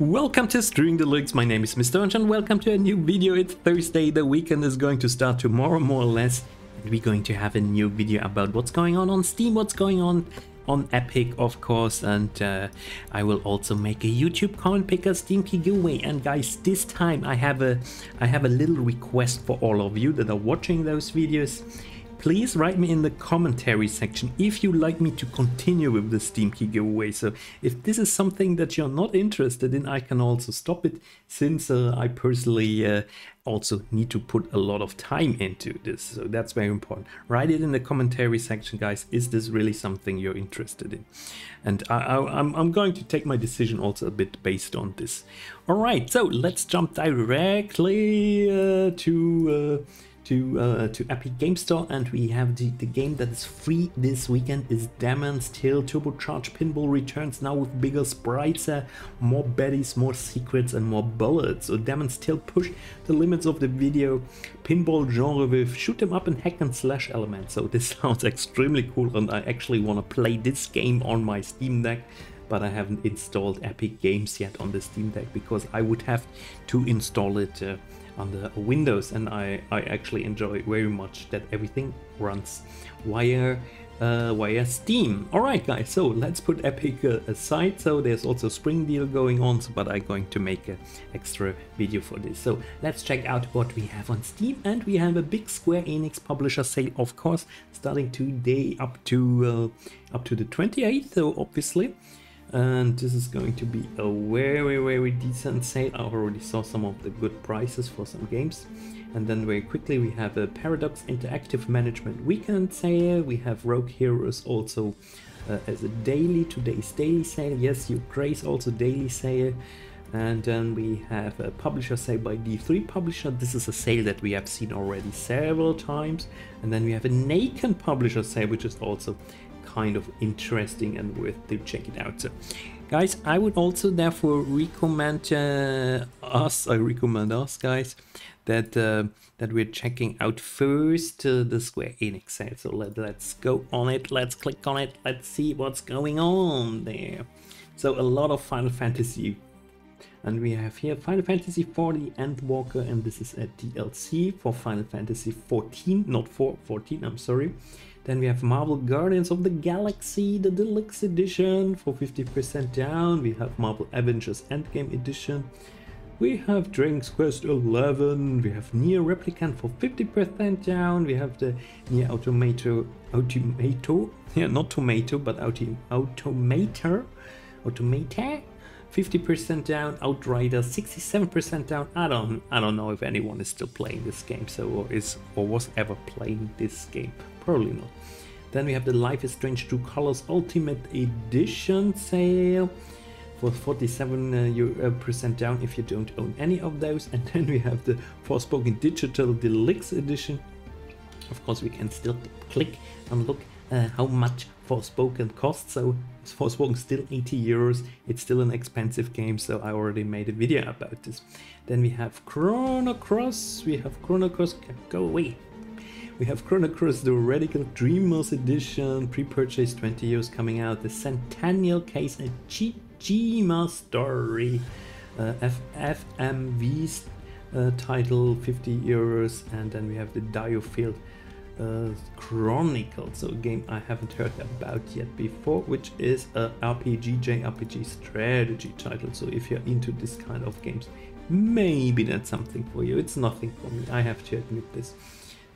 Welcome to Stream Deluxe, my name is Mr. Orange and welcome to a new video. It's Thursday, the weekend is going to start tomorrow more or less. And we're going to have a new video about what's going on Steam, what's going on Epic of course, and I will also make a YouTube coin picker Steam key giveaway. And guys, this time I have a little request for all of you that are watching those videos. Please write me in the commentary section if you'd like me to continue with the Steam key giveaway. So if this is something that you're not interested in, I can also stop it, since I personally also need to put a lot of time into this. So that's very important. Write it in the commentary section, guys. Is this really something you're interested in? And I'm going to take my decision also a bit based on this. All right, so let's jump directly to Epic Game Store, and we have the game that is free this weekend is Demon's Tale Turbocharged Pinball returns now with bigger sprites, more baddies, more secrets and more bullets. So Demon's Tale pushed the limits of the video pinball genre with shoot 'em up and hack and slash elements. So this sounds extremely cool, and I actually want to play this game on my Steam Deck, but I haven't installed Epic Games yet on the Steam Deck because I would have to install it on the Windows, and I actually enjoy very much that everything runs via Steam. Alright guys, so let's put Epic aside. So there's also a spring deal going on, but I'm going to make an extra video for this. So let's check out what we have on Steam, and we have a big Square Enix publisher sale, of course, starting today up to the 28th, so obviously. And this is going to be a very decent sale. I already saw some of the good prices for some games. And then very quickly we have a Paradox Interactive Management Weekend sale. We have Rogue Heroes also as a today's daily sale. Yes, you Grace also daily sale. And then we have a publisher sale by D3 Publisher. This is a sale that we have seen already several times. And then we have a Nacon publisher sale, which is also kind of interesting and worth to check it out. So guys, I would also therefore recommend us guys that we're checking out first the Square Enix sale. So let's go on it, let's click on it, let's see what's going on there. So a lot of Final Fantasy, and we have here Final Fantasy 40 Endwalker, and this is a DLC for Final Fantasy 14, not 14, I'm sorry. Then we have Marvel Guardians of the Galaxy, the Deluxe Edition for 50% down. We have Marvel Avengers Endgame Edition. We have Dragon's Quest 11. We have Nier Replicant for 50% down. We have the Nier Automator, yeah, not Tomato, but Automator, 50% down. Outrider 67% down. I don't know if anyone is still playing this game, so or was ever playing this game. Probably not. Then we have the Life is Strange 2 Colors Ultimate Edition sale for 47% down if you don't own any of those. And then we have the Forspoken Digital Deluxe Edition. Of course, we can still click and look how much Forspoken costs. So Forspoken still 80 euros. It's still an expensive game, so I already made a video about this. Then we have Chrono Cross. Go away. We have Chrono Cross, the Radical Dreamers Edition, pre-purchase 20 euros coming out. The Centennial Case, a Chijima Story, FMV's title, 50 euros. And then we have the Diofield Chronicles, so a game I haven't heard about yet before, which is a JRPG strategy title. So if you're into this kind of games, maybe that's something for you. It's nothing for me, I have to admit this.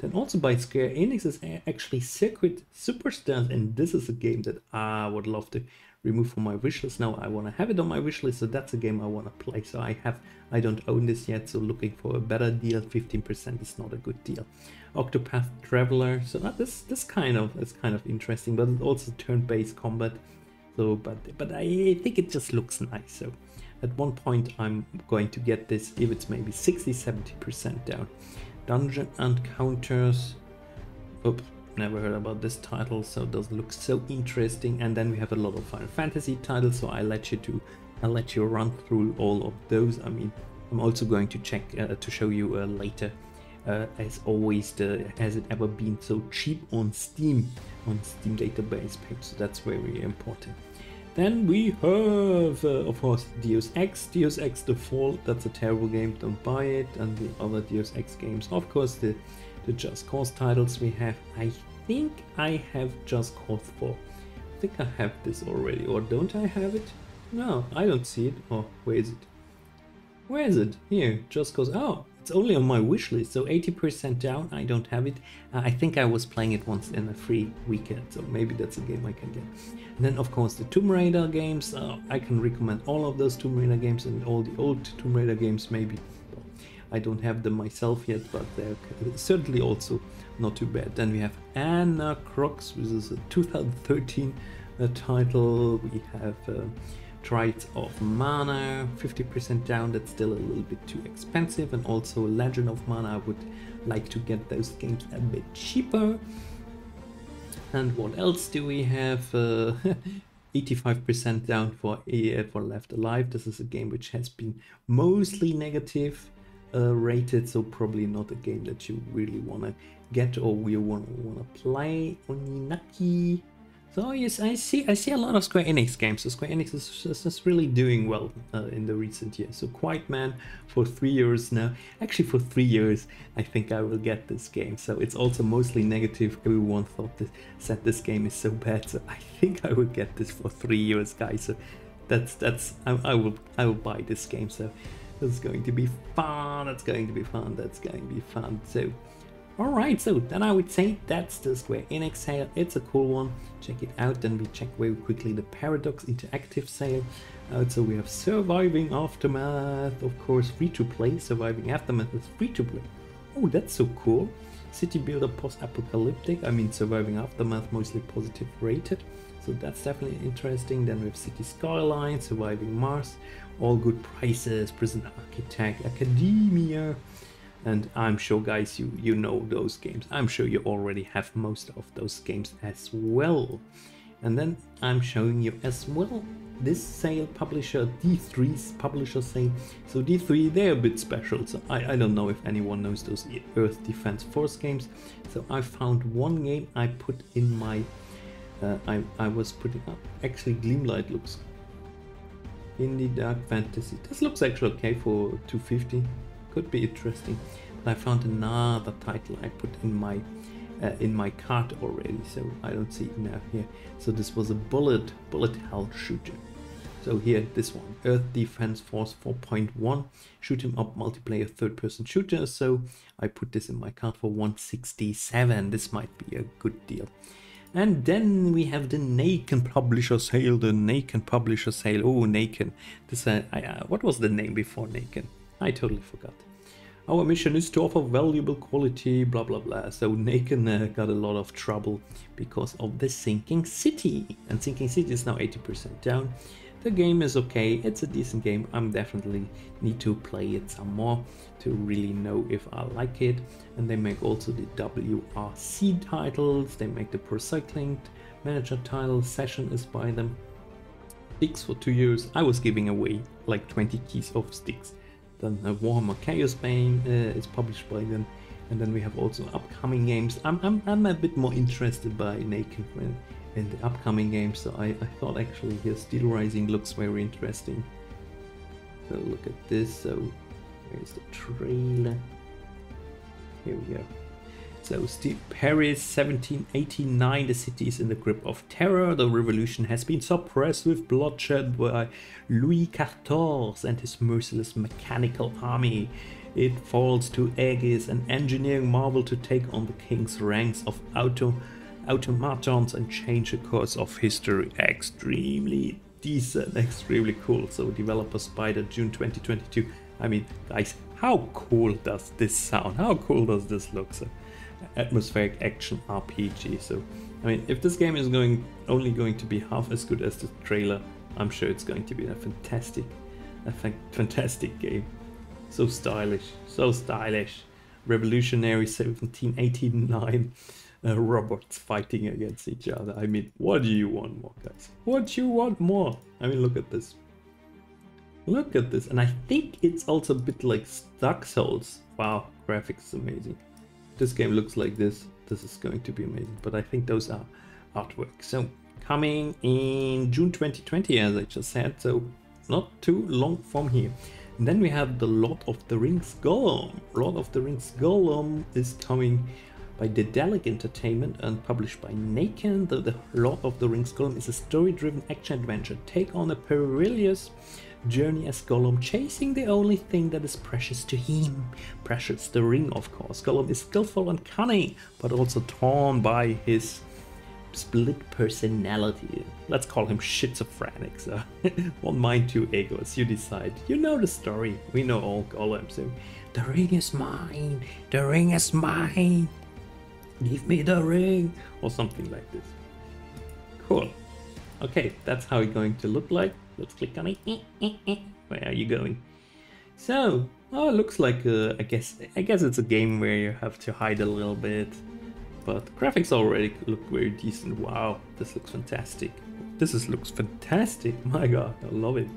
Then also by Square Enix is actually Circuit Superstars, and this is a game that I would love to remove from my wishlist. Now I want to have it on my wishlist, so that's a game I want to play. So I don't own this yet, so looking for a better deal. 15% is not a good deal. Octopath Traveler, so this kind of interesting, but it's also turn-based combat. So but I think it just looks nice. So at one point I'm going to get this if it's maybe 60-70% down. Dungeon Encounters, oops, never heard about this title, so it doesn't look so interesting. And then we have a lot of Final Fantasy titles, so I'll let you run through all of those. I mean, I'm also going to check to show you later. As always, has it ever been so cheap on Steam database page? So that's very important. Then we have, of course, Deus Ex The Fall. That's a terrible game, don't buy it. And the other Deus Ex games, of course, the Just Cause titles we have. I think I have Just Cause 4. I think I have this already, or don't I have it? No, I don't see it. Oh, where is it? Where is it? Here, Just Cause. Oh, it's only on my wish list, so 80% down. I don't have it. I think I was playing it once in a free weekend, so maybe that's a game I can get. And then, of course, the Tomb Raider games. I can recommend all of those Tomb Raider games and all the old Tomb Raider games, maybe. Well, I don't have them myself yet, but they're certainly also not too bad. Then we have Anna Crocs, which is a 2013 title. We have Trials of Mana, 50% down. That's still a little bit too expensive. And also Legend of Mana, I would like to get those games a bit cheaper. And what else do we have? 85% down for Left Alive. This is a game which has been mostly negative rated, so probably not a game that you really want to get or we want to play. Oninaki. So yes, I see a lot of Square Enix games. So Square Enix is really doing well in the recent years. So Quiet Man for 3 years now. Actually, for 3 years, I think I will get this game. So it's also mostly negative. Everyone said this game is so bad. So I think I will get this for 3 years, guys. So I will buy this game. So it's going to be fun. That's going to be fun. That's going to be fun. So. Alright, so then I would say that's the Square Enix sale. It's a cool one. Check it out. Then we check very quickly the Paradox Interactive sale. So we have Surviving Aftermath, of course, free to play. Surviving Aftermath is free to play. Oh, that's so cool. City Builder Post-Apocalyptic. I mean, Surviving Aftermath mostly positive rated. So that's definitely interesting. Then we have City Skyline, Surviving Mars. All good prices. Prison Architect, Academia. And I'm sure, guys, you know those games. I'm sure you already have most of those games as well. And then I'm showing you as well this sale, publisher D3's publisher sale. So D3, they're a bit special. So I don't know if anyone knows those Earth Defense Force games. So I found one game I put in my, I was putting up. Actually, Gleamlight looks Indie Dark Fantasy. This looks actually okay for 250. Could be interesting, but I found another title I put in my cart already, so I don't see it now here. So this was a bullet hell shooter. So here, this one, Earth Defense Force 4.1, shoot 'em up multiplayer third-person shooter. So I put this in my cart for 167. This might be a good deal. And then we have the Nacon publisher sale. The Nacon publisher sale. Oh, Nacon. This what was the name before Nacon? I totally forgot. Our mission is to offer valuable quality, blah blah blah. So Nacon got a lot of trouble because of the Sinking City. And Sinking City is now 80% down. The game is okay, it's a decent game. I'm definitely need to play it some more to really know if I like it. And they make also the WRC titles, they make the Pro Cycling Manager title, Session is by them. Sticks for 2 years. I was giving away like 20 keys of Sticks. Then Warhammer Chaos Bane is published by them, and then we have also upcoming games. I'm a bit more interested by Nacon in the upcoming games, so I thought actually here Steel Rising looks very interesting. So look at this. So here's the trailer. Here we go. So Paris 1789, the city is in the grip of terror. The revolution has been suppressed with bloodshed by Louis XIV and his merciless mechanical army. It falls to Aegis, an engineering marvel, to take on the king's ranks of automatons and change the course of history. Extremely decent, extremely cool. So developer Spider, June 2022. I mean, guys, how cool does this sound? How cool does this look? So, atmospheric action RPG. So I mean, if this game is only going to be half as good as the trailer, I'm sure it's going to be a fantastic game. So stylish, so stylish. Revolutionary 1789 robots fighting against each other. I mean, what do you want more, guys? What do you want more? I mean, look at this. Look at this. And I think it's also a bit like Dark Souls. Wow, graphics is amazing. This game looks like this. This is going to be amazing. But I think those are artwork. So coming in June 2020, as I just said, so not too long from here. And then we have the Lord of the Rings Golem. Lord of the Rings Golem is coming by Daedalic Entertainment and published by Nacon. The Lord of the Rings Golem is a story-driven action-adventure. Take on a perilous journey as Gollum, chasing the only thing that is precious to him. Precious, the ring, of course. Gollum is skillful and cunning, but also torn by his split personality. Let's call him schizophrenic. So one mind, two egos. You decide. You know the story. We know all Gollum. So the ring is mine. The ring is mine. Give me the ring, or something like this. Cool. Okay, that's how it's going to look like. Let's click on it. Where are you going? So, oh, it looks like I guess it's a game where you have to hide a little bit, but graphics already look very decent. Wow, this looks fantastic. Looks fantastic. My God, I love it.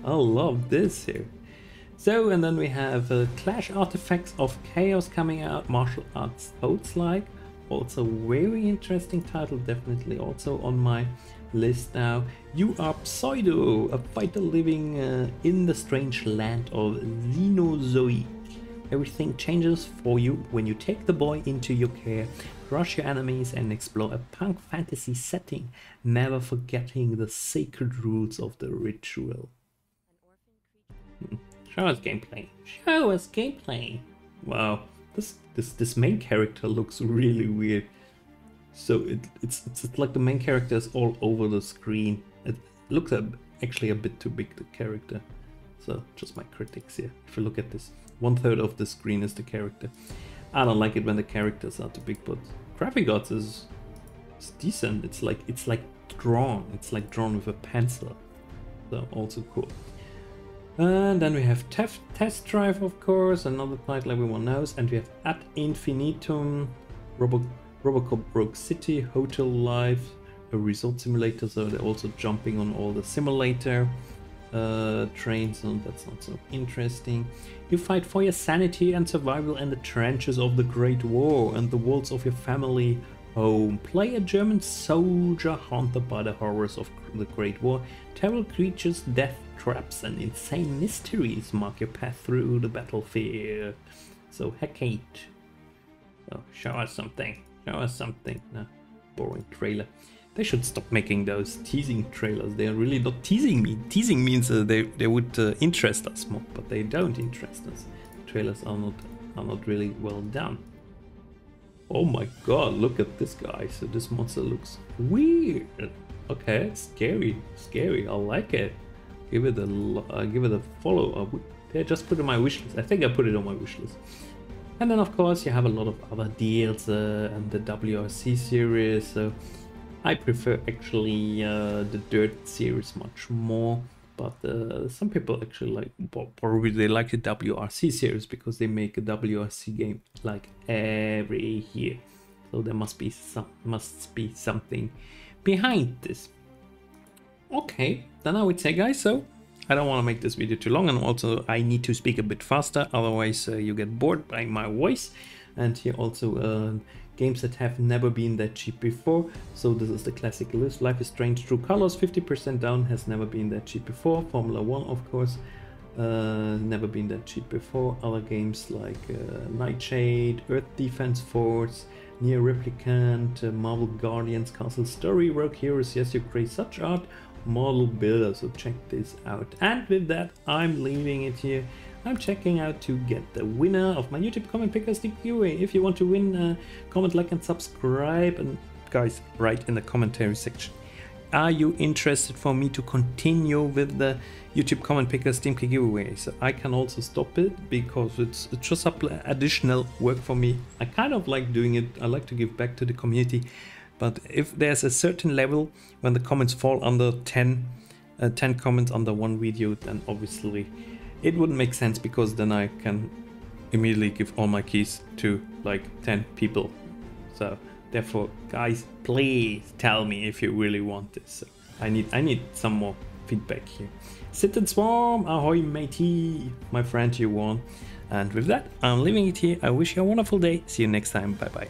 I love this here. So, and then we have Clash Artifacts of Chaos coming out. Martial Arts Souls-like. Also very interesting title, definitely also on my list now. You are Pseudo, a fighter living in the strange land of Xenozoic. Everything changes for you when you take the boy into your care, crush your enemies and explore a punk fantasy setting, never forgetting the sacred rules of the ritual. Show us gameplay. Show us gameplay. Wow, this main character looks really weird. So it's like the main character is all over the screen. It looks actually a bit too big, the character. So just my critics here. If you look at this, 1/3 of the screen is the character. I don't like it when the characters are too big, but graphic arts is decent. It's like drawn. It's like drawn with a pencil. So also cool. And then we have Test Drive, of course, another title everyone knows, and we have Ad Infinitum, Robocop Rogue City, Hotel Life, a resort simulator, so they're also jumping on all the simulator trains, and that's not so interesting. You fight for your sanity and survival in the trenches of the Great War and the walls of your family home. Play a German soldier haunted by the horrors of the Great War. Terrible creatures, death traps and insane mysteries mark your path through the battlefield. So Hecate. So show us something. Show us something. No, boring trailer. They should stop making those teasing trailers. They are really not teasing me. Teasing means they would interest us more, but they don't interest us. The trailers are not really well done. Oh my God! Look at this guy. So this monster looks weird. Okay, it's scary. Scary. I like it. Give it a follow. I just put it on my wishlist. I think I put it on my wishlist. And then of course you have a lot of other deals and the WRC series. So I prefer actually the Dirt series much more, but some people actually like, probably they like the WRC series because they make a WRC game like every year. So there must be something behind this. Okay, then I would say, guys, so I don't want to make this video too long, and also I need to speak a bit faster, otherwise you get bored by my voice. And here also games that have never been that cheap before. So this is the classic list. Life is Strange True Colors, 50% down, has never been that cheap before. Formula 1, of course, never been that cheap before. Other games like Nightshade, Earth Defense Force, Nier Replicant, Marvel Guardians, Castle Story, Rogue Heroes, Yes You Crave Such Art, Model Builder, so check this out. And with that, I'm leaving it here. I'm checking out to get the winner of my YouTube comment pickers giveaway. If you want to win, comment, like and subscribe, and guys, write in the commentary section. Are you interested for me to continue with the YouTube comment pickers Steam Key giveaway? So I can also stop it because it's just additional work for me. I kind of like doing it. I like to give back to the community. But if there's a certain level when the comments fall under 10 comments under one video, then obviously it wouldn't make sense, because then I can immediately give all my keys to like 10 people. So therefore, guys, please tell me if you really want this. So I need some more feedback here. Sit and swarm, ahoy matey, my friend, you won. And with that, I'm leaving it here. I wish you a wonderful day. See you next time. Bye bye.